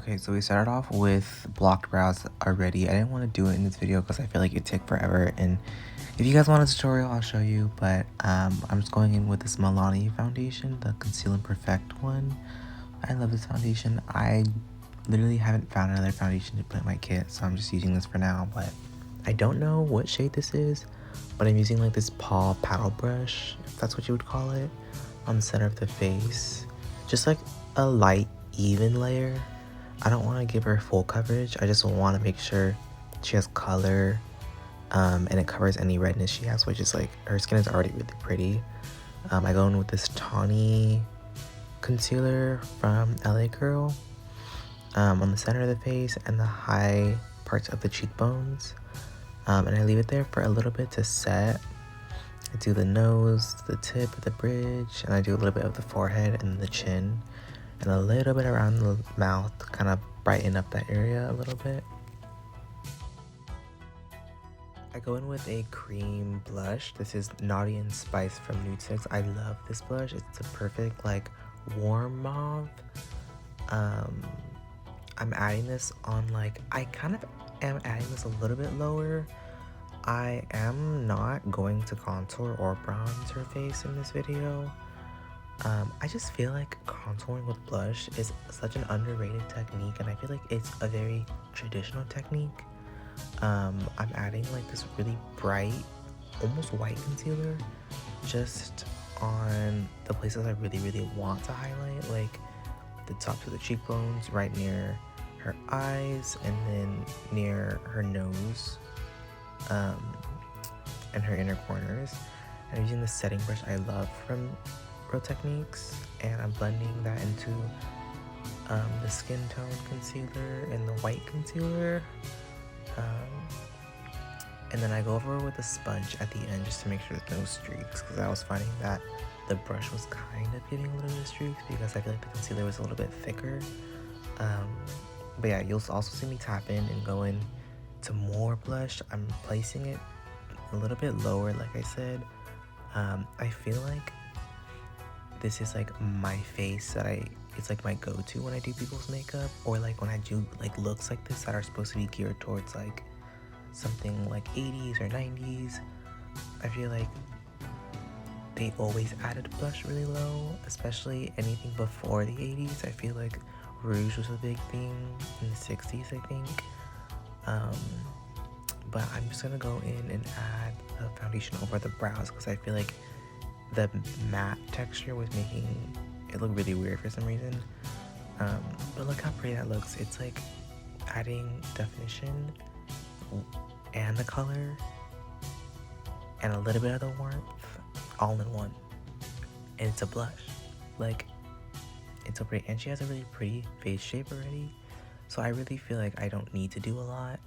Okay, so we started off with blocked brows already. I didn't want to do it in this video because I feel like it'd take forever, and if you guys want a tutorial, I'll show you, but I'm just going in with this Milani foundation, the Conceal and Perfect one. I love this foundation. I literally haven't found another foundation to put in my kit, so I'm just using this for now, but I don't know what shade this is, but I'm using like this paw paddle brush, if that's what you would call it, on the center of the face. Just like a light, even layer. I don't want to give her full coverage. I just want to make sure she has color and it covers any redness she has, which is like her skin is already really pretty. I go in with this Tawny concealer from LA Girl on the center of the face and the high parts of the cheekbones. And I leave it there for a little bit to set. I do the nose, the tip, the bridge, and I do a little bit of the forehead and the chin. And a little bit around the mouth to kind of brighten up that area a little bit. I go in with a cream blush. This is Naughty and Spice from Nude Six. I love this blush. It's a perfect like warm mauve. I'm adding this on like, I kind of am adding this a little bit lower. I am not going to contour or bronze her face in this video. I just feel like contouring with blush is such an underrated technique, and I feel like it's a very traditional technique. I'm adding like this really bright, almost white concealer just on the places I really want to highlight, like the tops of the cheekbones, right near her eyes, and then near her nose, and her inner corners. I'm using the setting brush I love from Real Techniques, and I'm blending that into the skin tone concealer and the white concealer, and then I go over with a sponge at the end just to make sure there's no streaks, because I was finding that the brush was kind of getting a little bit of streaks because I feel like the concealer was a little bit thicker. But yeah, you'll also see me tap in and go in to more blush. I'm placing it a little bit lower, like I said. I feel like this is like my face that it's like my go-to when I do people's makeup, or like when I do like looks like this that are supposed to be geared towards like something like 80s or 90s. I feel like they always added blush really low, especially anything before the 80s. I feel like rouge was a big thing in the 60s, I think. But I'm just gonna go in and add the foundation over the brows because I feel like the matte texture was making it look really weird for some reason. But look how pretty that looks. It's like adding definition and the color and a little bit of the warmth all in one. And it's a blush. Like, it's so pretty. And she has a really pretty face shape already. So I really feel like I don't need to do a lot.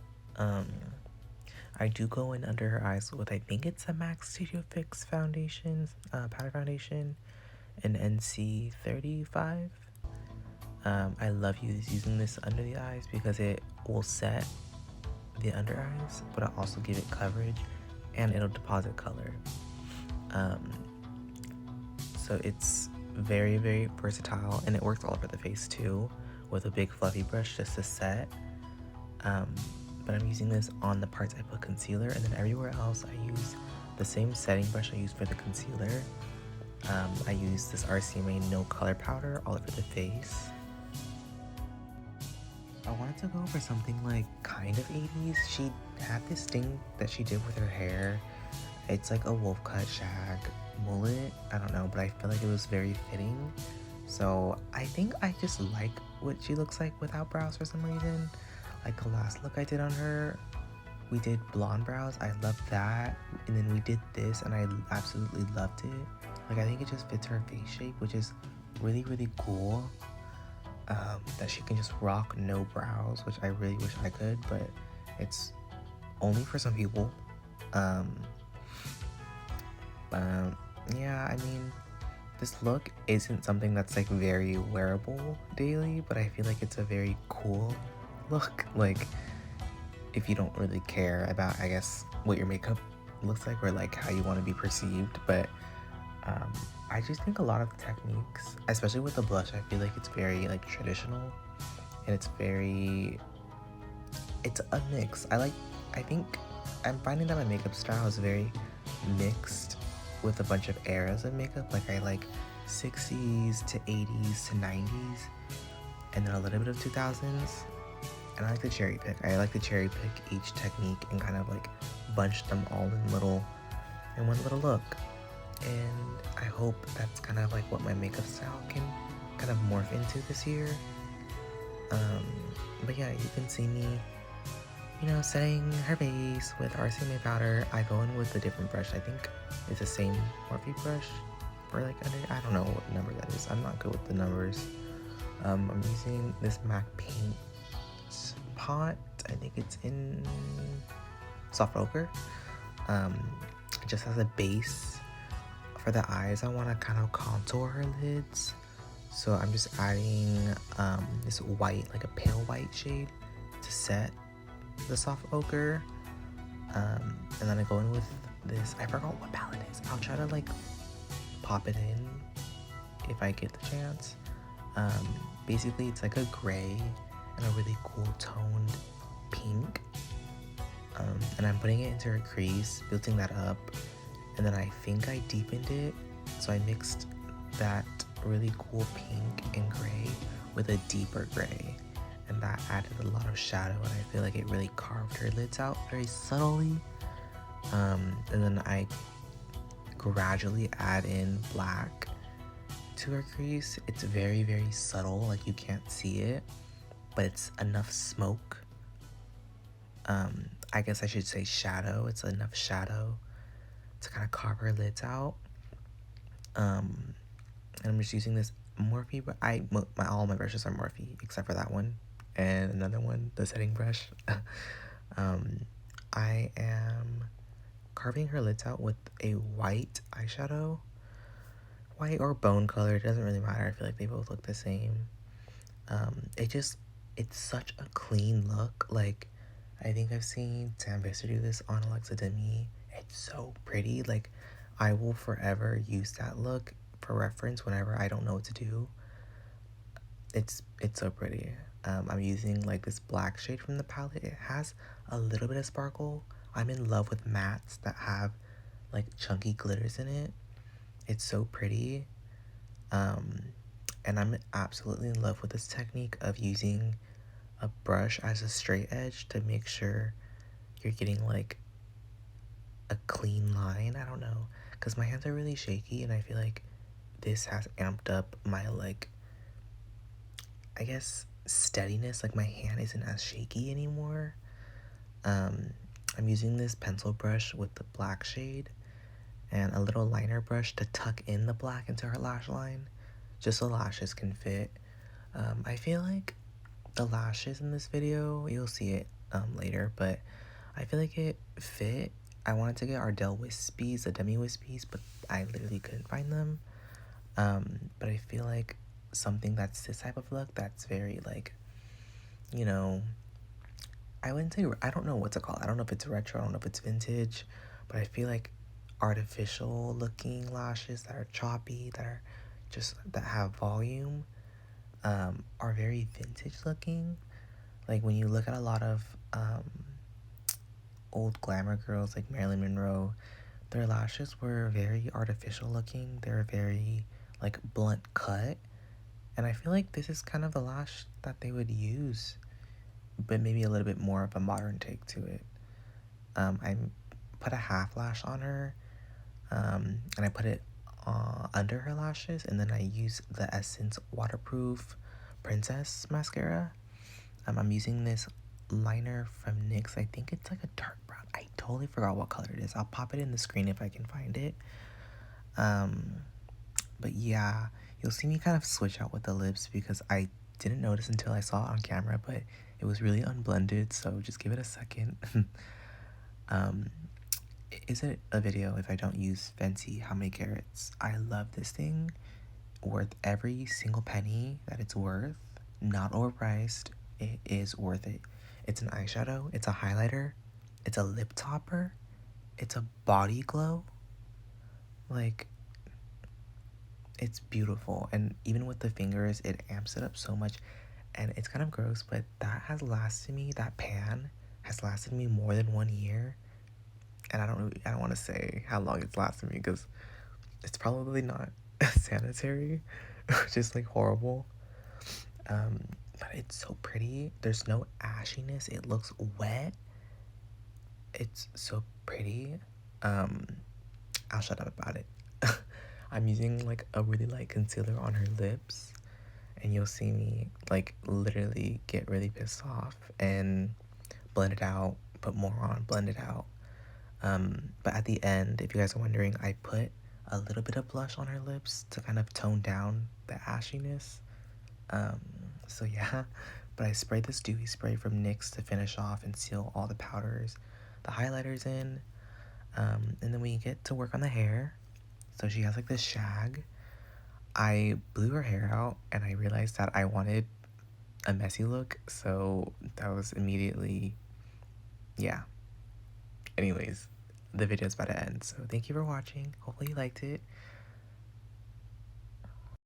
I do go in under her eyes with, I think it's a MAC Studio Fix foundation, powder foundation, an NC35. I love using this under the eyes because it will set the under eyes, but it'll also give it coverage and it'll deposit color. So it's very versatile, and it works all over the face too with a big fluffy brush just to set. But I'm using this on the parts I put concealer, and then everywhere else I use the same setting brush I used for the concealer. I use this RCMA No Color Powder all over the face. I wanted to go for something like kind of 80s. She had this thing that she did with her hair. It's like a wolf cut shag mullet. I don't know, but I feel like it was very fitting. So I think I just like what she looks like without brows for some reason. Like the last look I did on her, we did blonde brows. I loved that. And then we did this and I absolutely loved it. Like, I think it just fits her face shape, which is really cool. That she can just rock no brows, which I really wish I could, but it's only for some people. Yeah, I mean, this look isn't something that's like very wearable daily, but I feel like it's a very cool look. Like, if you don't really care about, I guess, what your makeup looks like or like how you want to be perceived. But I just think a lot of the techniques, especially with the blush, I feel like it's very like traditional and it's a mix. I think I'm finding that my makeup style is very mixed with a bunch of eras of makeup. Like I like 60s to 80s to 90s, and then a little bit of 2000s. And I like to cherry pick. I like to cherry pick each technique and kind of like bunch them all in one little look. And I hope that's kind of like what my makeup style can kind of morph into this year. But yeah, you can see me, setting her base with RCMA powder. I go in with a different brush. I think it's the same Morphe brush for like I don't know what number that is. I'm not good with the numbers. I'm using this MAC paint pot. I think it's in soft ochre. Just as a base for the eyes, I want to kind of contour her lids. So I'm just adding this white, like a pale white shade to set the soft ochre. And then I go in with this, I forgot what palette it is. I'll try to like pop it in if I get the chance. Basically it's like a gray and a really cool toned pink. And I'm putting it into her crease, building that up. And then I think I deepened it. So I mixed that really cool pink and gray with a deeper gray, and that added a lot of shadow, and I feel like it really carved her lids out very subtly. And then I gradually add in black to her crease. It's very, very subtle, like you can't see it, but it's enough smoke. I guess I should say shadow. It's enough shadow to kind of carve her lids out. And I'm just using this Morphe, but all my brushes are Morphe except for that one and another one, the setting brush. I am carving her lids out with a white eyeshadow, white or bone color, it doesn't really matter. I feel like they both look the same. It's such a clean look. Like, I think I've seen Sam Visser do this on Alexa Demie. It's so pretty. Like, I will forever use that look for reference whenever I don't know what to do. It's so pretty. I'm using like this black shade from the palette. It has a little bit of sparkle. I'm in love with mattes that have like chunky glitters in it. It's so pretty. And I'm absolutely in love with this technique of using a brush as a straight edge to make sure you're getting like a clean line. I don't know, because my hands are really shaky, and I feel like this has amped up my, like, I guess steadiness. Like, my hand isn't as shaky anymore. I'm using this pencil brush with the black shade and a little liner brush to tuck in the black into her lash line just so lashes can fit. I feel like the lashes in this video, you'll see it later, but I feel like it fit. I wanted to get Ardell Wispies, the Demi Wispies, but I literally couldn't find them. But I feel like something that's this type of look that's very like, I wouldn't say, I don't know what to call it. I don't know if it's retro, I don't know if it's vintage, but I feel like artificial looking lashes that are choppy, that have volume, are very vintage looking. Like when you look at a lot of old glamour girls like Marilyn Monroe, their lashes were very artificial looking. They're very like blunt cut, and I feel like this is kind of the lash that they would use, but maybe a little bit more of a modern take to it. I put a half lash on her, and I put it under her lashes, and then I use the Essence Waterproof Princess Mascara. I'm using this liner from NYX. I think it's like a dark brown. I totally forgot what color it is. I'll pop it in the screen if I can find it. But yeah, you'll see me kind of switch out with the lips because I didn't notice until I saw it on camera, but it was really unblended, so just give it a second. Is it a video if I don't use Fenty How Many Carats? I love this thing. Worth every single penny that it's worth. Not overpriced. It is worth it. It's an eyeshadow. It's a highlighter. It's a lip topper. It's a body glow. Like, it's beautiful. And even with the fingers, it amps it up so much. and it's kind of gross, but that has lasted me, that pan has lasted me more than 1 year. And I don't want to say how long it's lasted me because it's probably not sanitary, which is like horrible. But it's so pretty. There's no ashiness. It looks wet. It's so pretty. I'll shut up about it. I'm using like a really light concealer on her lips, and you'll see me like literally get really pissed off and blend it out, put more on, blend it out. But at the end, if you guys are wondering, I put a little bit of blush on her lips to kind of tone down the ashiness. So yeah, but I sprayed this dewy spray from NYX to finish off and seal all the powders, the highlighters in. And then we get to work on the hair. So she has like this shag. I blew her hair out and I realized that I wanted a messy look, so that was immediately, yeah. Anyways, the video's about to end, so thank you for watching. Hopefully you liked it.